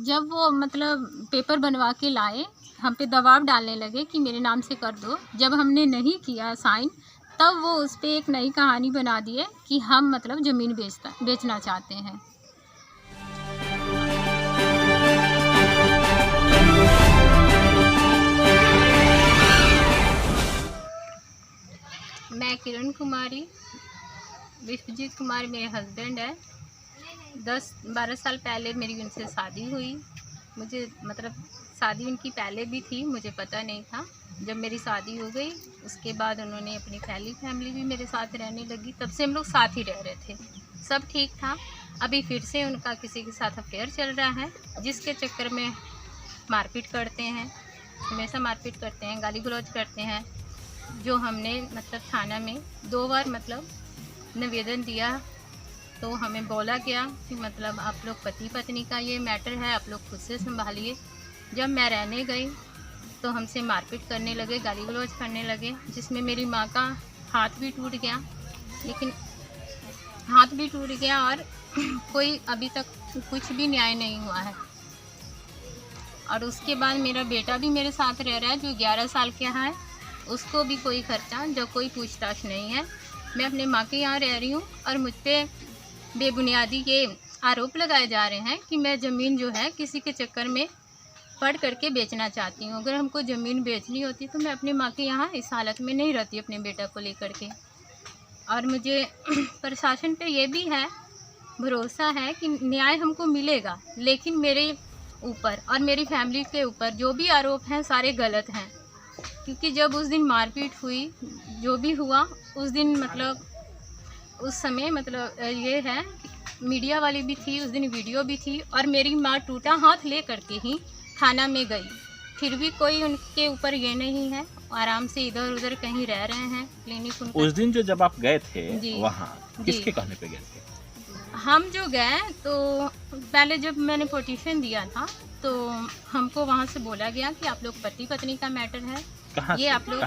जब वो मतलब पेपर बनवा के लाए, हम पे दबाव डालने लगे कि मेरे नाम से कर दो। जब हमने नहीं किया साइन, तब वो उस पे एक नई कहानी बना दिए कि हम मतलब ज़मीन बेचना चाहते हैं। मैं किरण कुमारी, विश्वजीत कुमार मेरे हस्बैंड है। 10-12 साल पहले मेरी उनसे शादी हुई। मुझे मतलब शादी उनकी पहले भी थी, मुझे पता नहीं था। जब मेरी शादी हो गई उसके बाद उन्होंने अपनी फैमिली भी मेरे साथ रहने लगी। तब से हम लोग साथ ही रह रहे थे, सब ठीक था। अभी फिर से उनका किसी के साथ अफेयर चल रहा है, जिसके चक्कर में मारपीट करते हैं, हमेशा मारपीट करते हैं, गाली गलौज करते हैं। जो हमने मतलब थाना में 2 बार मतलब निवेदन दिया तो हमें बोला गया कि मतलब आप लोग पति पत्नी का ये मैटर है, आप लोग खुद से संभालिए। जब मैं रहने गई तो हमसे मारपीट करने लगे, गाली गलौज करने लगे, जिसमें मेरी माँ का हाथ भी टूट गया। लेकिन हाथ भी टूट गया और कोई अभी तक कुछ भी न्याय नहीं हुआ है। और उसके बाद मेरा बेटा भी मेरे साथ रह रहा है जो 11 साल का है, उसको भी कोई खर्चा जो कोई पूछताछ नहीं है। मैं अपने माँ के यहाँ रह रही हूँ और मुझ पर बेबुनियादी ये आरोप लगाए जा रहे हैं कि मैं ज़मीन जो है किसी के चक्कर में पढ़ करके बेचना चाहती हूँ। अगर हमको ज़मीन बेचनी होती तो मैं अपनी माँ के यहाँ इस हालत में नहीं रहती अपने बेटा को लेकर के। और मुझे प्रशासन पे ये भी है भरोसा है कि न्याय हमको मिलेगा, लेकिन मेरे ऊपर और मेरी फैमिली के ऊपर जो भी आरोप हैं सारे गलत हैं। क्योंकि जब उस दिन मारपीट हुई, जो भी हुआ उस दिन मतलब उस समय मतलब ये है मीडिया वाली भी थी, उस दिन वीडियो भी थी और मेरी माँ टूटा हाथ ले करके ही थाना में गई। फिर भी कोई उनके ऊपर ये नहीं है, आराम से इधर उधर कहीं रह रहे हैं। क्लिनिक उनका उस दिन जो जब आप गए थे वहाँ किसके कहने पे गए थे? हम जो गए तो पहले जब मैंने पिटीशन दिया था तो हमको वहाँ से बोला गया कि आप लोग पति पत्नी का मैटर है। ये आप लोग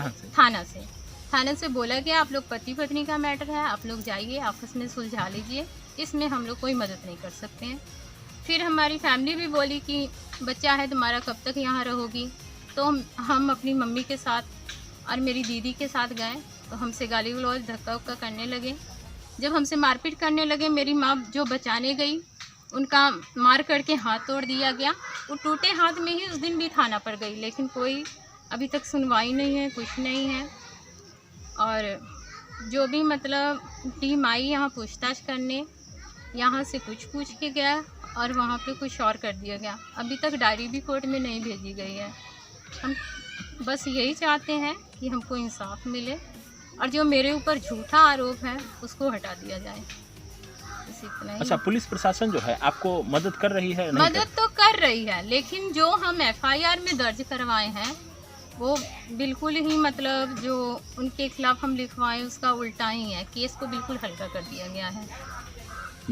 थाना से बोला गया आप लोग पति पत्नी का मैटर है, आप लोग जाइए आपस में सुलझा लीजिए, इसमें हम लोग कोई मदद नहीं कर सकते हैं। फिर हमारी फैमिली भी बोली कि बच्चा है तुम्हारा, कब तक यहाँ रहोगी। तो हम अपनी मम्मी के साथ और मेरी दीदी के साथ गए तो हमसे गाली गलौज धक्का उक्का करने लगे। जब हमसे मारपीट करने लगे, मेरी माँ जो बचाने गई उनका मार करके हाथ तोड़ दिया गया। वो टूटे हाथ में ही उस दिन भी थाना पर गई, लेकिन कोई अभी तक सुनवाई नहीं है, कुछ नहीं है। और जो भी मतलब टीम आई यहाँ पूछताछ करने, यहाँ से कुछ पूछ के गया और वहाँ पे कुछ और कर दिया गया। अभी तक डायरी भी कोर्ट में नहीं भेजी गई है। हम बस यही चाहते हैं कि हमको इंसाफ मिले और जो मेरे ऊपर झूठा आरोप है उसको हटा दिया जाए। अच्छा, पुलिस प्रशासन जो है आपको मदद कर रही है? मदद तो कर रही है, लेकिन जो हम FIR में दर्ज करवाए हैं वो बिल्कुल ही मतलब जो उनके खिलाफ हम लिखवाए उसका उल्टा ही है। केस को बिल्कुल हल्का कर दिया गया है।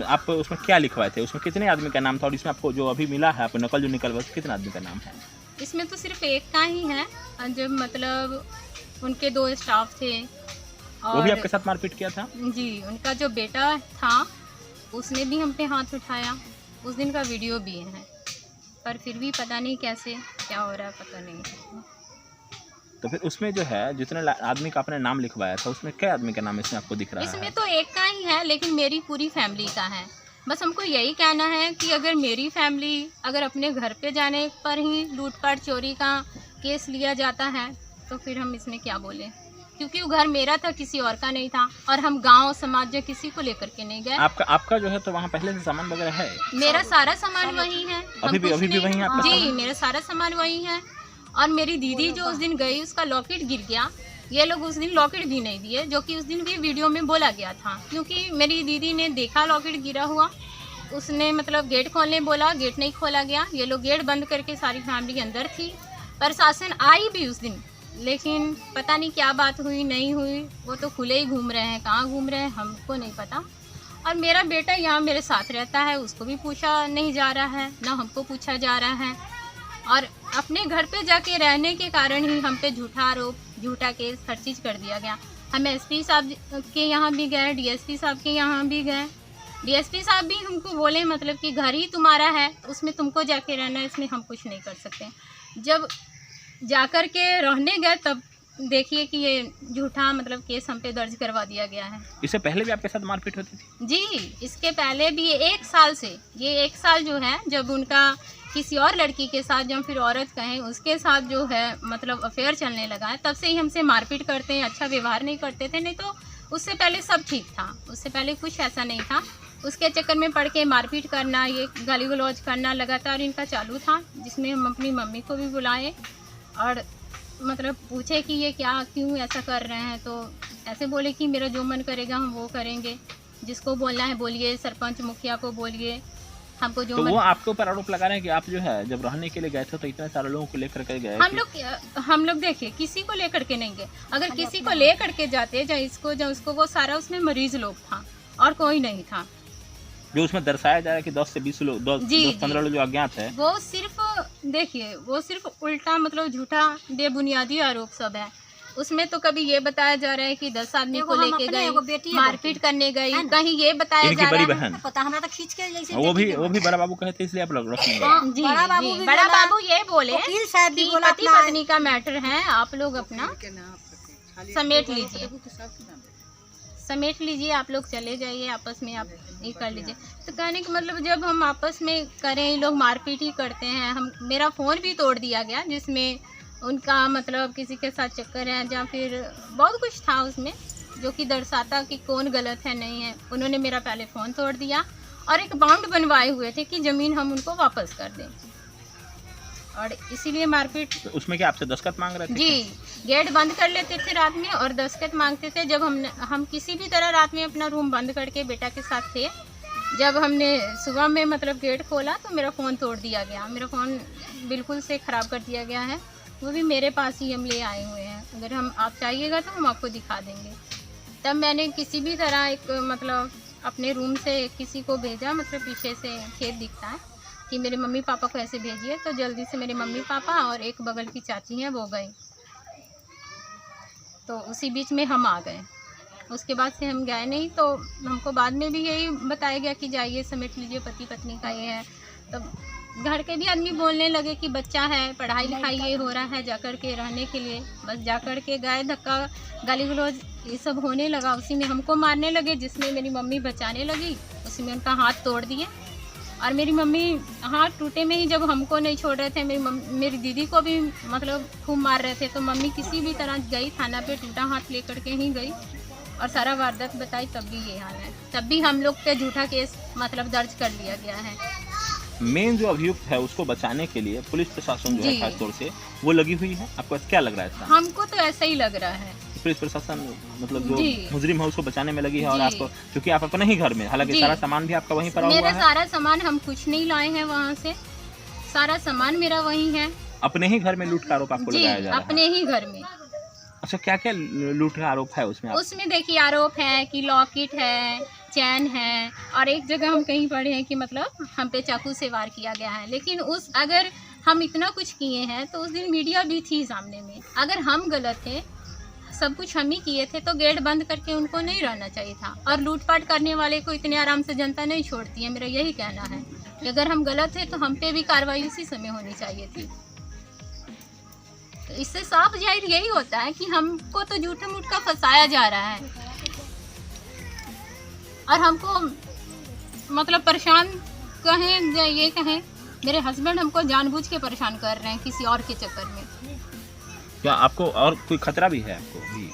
आप उसमें क्या लिखवाए थे? उसमें कितने आदमी का नाम था? और इसमें आपको जो अभी मिला है, आपको नकल जो निकलवा, कितने आदमी का नाम है? इसमें तो सिर्फ एक का ही है। जब मतलब उनके 2 स्टाफ थे और वो भी आपके साथ मारपीट किया था? जी, उनका जो बेटा था उसने भी हम पे हाथ उठाया। उस दिन का वीडियो भी है, पर फिर भी पता नहीं कैसे क्या हो रहा है, पता नहीं। तो फिर उसमें जो है जितने आदमी का आपने नाम लिखवाया था उसमें क्या आदमी का नाम इसमें आपको दिख रहा है? इसमें तो एक का ही है, लेकिन मेरी पूरी फैमिली का है। बस हमको यही कहना है कि अगर मेरी फैमिली अगर अपने घर पे जाने पर ही लूटपाट चोरी का केस लिया जाता है तो फिर हम इसमें क्या बोलें, क्योंकि वो घर मेरा था, किसी और का नहीं था। और हम गांव समाज जो किसी को लेकर के नहीं गए। आपका जो है तो वहाँ पहले से सामान वगैरह है? मेरा सारा सामान वही है। अभी भी वही है? जी, मेरा सारा सामान वही है। और मेरी दीदी जो उस दिन गई उसका लॉकेट गिर गया। ये लोग उस दिन लॉकेट भी नहीं दिए, जो कि उस दिन भी वीडियो में बोला गया था। क्योंकि मेरी दीदी ने देखा लॉकेट गिरा हुआ, उसने मतलब गेट खोलने बोला, गेट नहीं खोला गया। ये लोग गेट बंद करके सारी फैमिली अंदर थी। प्रशासन आई भी उस दिन, लेकिन पता नहीं क्या बात हुई नहीं हुई। वो तो खुले ही घूम रहे हैं, कहाँ घूम रहे हैं हमको नहीं पता। और मेरा बेटा यहाँ मेरे साथ रहता है, उसको भी पूछा नहीं जा रहा है, ना हमको पूछा जा रहा है। और अपने घर पे जाके रहने के कारण ही हम पे झूठा आरोप, झूठा केस, हर चीज़ कर दिया गया। हम SP साहब के यहाँ भी गए, DSP साहब के यहाँ भी गए, डीएसपी साहब भी हमको बोले मतलब कि घर ही तुम्हारा है, उसमें तुमको जाके रहना है, इसमें हम कुछ नहीं कर सकते। जब जाकर के रहने गए तब देखिए कि ये झूठा मतलब केस हम पे दर्ज करवा दिया गया है। इससे पहले भी आपके साथ मारपीट होती थी? जी, इसके पहले भी 1 साल से, ये 1 साल जो है जब उनका किसी और लड़की के साथ, जब फिर औरत कहें उसके साथ जो है मतलब अफेयर चलने लगा है, तब से ही हमसे मारपीट करते हैं, अच्छा व्यवहार नहीं करते थे। नहीं तो उससे पहले सब ठीक था, उससे पहले कुछ ऐसा नहीं था। उसके चक्कर में पड़ के मारपीट करना, ये गाली गलौज करना लगातार इनका चालू था, जिसमें हम अपनी मम्मी को भी बुलाए और मतलब पूछे कि ये क्या, क्यों ऐसा कर रहे हैं। तो ऐसे बोले कि मेरा जो मन करेगा हम वो करेंगे, जिसको बोलना है बोलिए, सरपंच मुखिया को बोलिए, हमको जो तो वो आपके ऊपर आरोप लगा रहे हैं कि आप जो है जब रहने के लिए गए थे तो इतने सारे लोगों को लेकर के गए। हम लोग देखिए किसी को लेकर के नहीं गए। अगर किसी को लेकर के जाते, या इसको या उसको, वो सारा उसमें मरीज लोग था और कोई नहीं था। जो उसमें दर्शाया जा रहा है कि 10 से 20 लोग, 10-15 लोग जो अज्ञात है, वो सिर्फ देखिए, वो सिर्फ उल्टा मतलब झूठा बेबुनियादी आरोप सब है। उसमें तो कभी ये बताया जा रहा है कि 10 आदमी को लेके गए, मारपीट करने गई, कहीं ये बताया जा रहा है पता हमरा तो खींच के जैसे वो भी बड़ा बाबू कहते इसलिए आप लोग रखेंगे। जी, बड़ा बाबू ये बोले कि पति पत्नी का मैटर है, आप लोग अपना समेट लीजिए, आप लोग चले जाइए, आपस में आप ये कर लीजिए। तो कहने का मतलब जब हम आपस में करें, ये लोग मारपीट ही करते हैं। मेरा फ़ोन भी तोड़ दिया गया, जिसमें उनका मतलब किसी के साथ चक्कर है, या फिर बहुत कुछ था उसमें जो कि दर्शाता कि कौन गलत है नहीं है। उन्होंने मेरा पहले फ़ोन तोड़ दिया और एक बाउंड बनवाए हुए थे कि ज़मीन हम उनको वापस कर दें, और इसीलिए मारपीट। तो उसमें क्या आपसे दस्तखत मांग रहे थे? जी, गेट बंद कर लेते थे रात में और दस्तखत मांगते थे। जब हम किसी भी तरह रात में अपना रूम बंद करके बेटा के साथ थे, जब हमने सुबह में मतलब गेट खोला तो मेरा फ़ोन तोड़ दिया गया, मेरा फ़ोन बिल्कुल से ख़राब कर दिया गया है। वो भी मेरे पास ही हम ले आए हुए हैं, अगर आप चाहिएगा तो हम आपको दिखा देंगे। तब मैंने किसी भी तरह एक मतलब अपने रूम से किसी को भेजा, मतलब पीछे से खेत दिखता है, कि मेरे मम्मी पापा को ऐसे भेजिए। तो जल्दी से मेरे मम्मी पापा और एक बगल की चाची हैं वो गई, तो उसी बीच में हम आ गए। उसके बाद से हम गए नहीं, तो हमको बाद में भी यही बताया गया कि जाइए समेट लीजिए, पति पत्नी का ये है। तब घर के भी आदमी बोलने लगे कि बच्चा है, पढ़ाई लिखाई ये हो रहा है, जाकर के रहने के लिए। बस जाकर के गए, धक्का गाली गलौज ये सब होने लगा, उसी में हमको मारने लगे, जिसमें मेरी मम्मी बचाने लगी, उसी में उनका हाथ तोड़ दिए। और मेरी मम्मी हाथ टूटे में ही जब हमको नहीं छोड़ रहे थे, मेरी दीदी को भी मतलब खूब मार रहे थे, तो मम्मी किसी भी तरह गई थाना पे, टूटा हाथ लेकर के ही गई और सारा वारदात बताई। तब भी ये हाल है, तब भी हम लोग पे झूठा केस मतलब दर्ज कर लिया गया है। मेन जो अभियुक्त है उसको बचाने के लिए पुलिस प्रशासन जो है खासतौर से वो लगी हुई है। आपको क्या लग रहा है? हमको तो ऐसा ही लग रहा है, पुलिस प्रशासन मतलब जो मुजरिम है उसको बचाने में लगी है। और आपको, क्योंकि आप अपने ही घर में, हालांकि सारा सामान भी आपका वहीं पर हुआ है। मेरा सारा सामान, हम कुछ नहीं लाए हैं वहाँ से, सारा सामान मेरा वहीं है। अपने ही घर में लूट का आरोप आपको लगाया जा रहा है? अपने ही घर में। अच्छा, क्या क्या लूट का आरोप है उसमें? उसमें देखिए आरोप है कि लॉकेट है, चैन है, और एक जगह हम कहीं पढ़े हैं कि मतलब हम पे चाकू से वार किया गया है। लेकिन अगर हम इतना कुछ किए हैं तो उस दिन मीडिया भी थी सामने में। अगर हम गलत थे, सब कुछ हम ही किए थे, तो गेट बंद करके उनको नहीं रहना चाहिए था। और लूटपाट करने वाले को इतने आराम से जनता नहीं छोड़ती है। मेरा यही कहना है कि अगर हम गलत थे तो हम पे भी कार्रवाई उसी समय होनी चाहिए थी। तो इससे साफ जाहिर यही होता है कि हमको तो झूठे मूठ का फंसाया जा रहा है, और हमको मतलब परेशान कहें या ये कहें, मेरे हस्बैंड हमको जानबूझ के परेशान कर रहे हैं किसी और के चक्कर में। क्या आपको और कोई खतरा भी है आपको भी?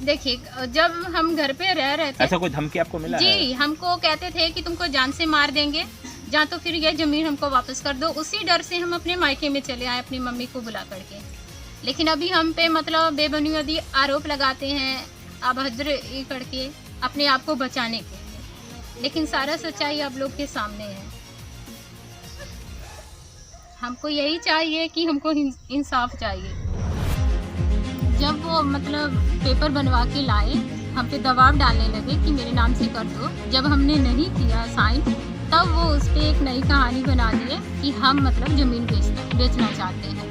देखिए, जब हम घर पे रह रहे थे, ऐसा कोई धमकी आपको मिला है? जी, हमको कहते थे कि तुमको जान से मार देंगे, या तो फिर ये ज़मीन हमको वापस कर दो। उसी डर से हम अपने मायके में चले आए अपनी मम्मी को बुला करके। लेकिन अभी हम पे मतलब बेबुनियादी आरोप लगाते हैं, अभद्र ये करके अपने आप को बचाने के लिए। लेकिन सारा सच्चाई आप लोग के सामने है। हमको यही चाहिए कि हमको इंसाफ चाहिए। जब वो मतलब पेपर बनवा के लाए, हम पे दबाव डालने लगे कि मेरे नाम से कर दो। जब हमने नहीं किया साइन, तब वो उस पर एक नई कहानी बना दी है कि हम मतलब ज़मीन बेचना चाहते हैं।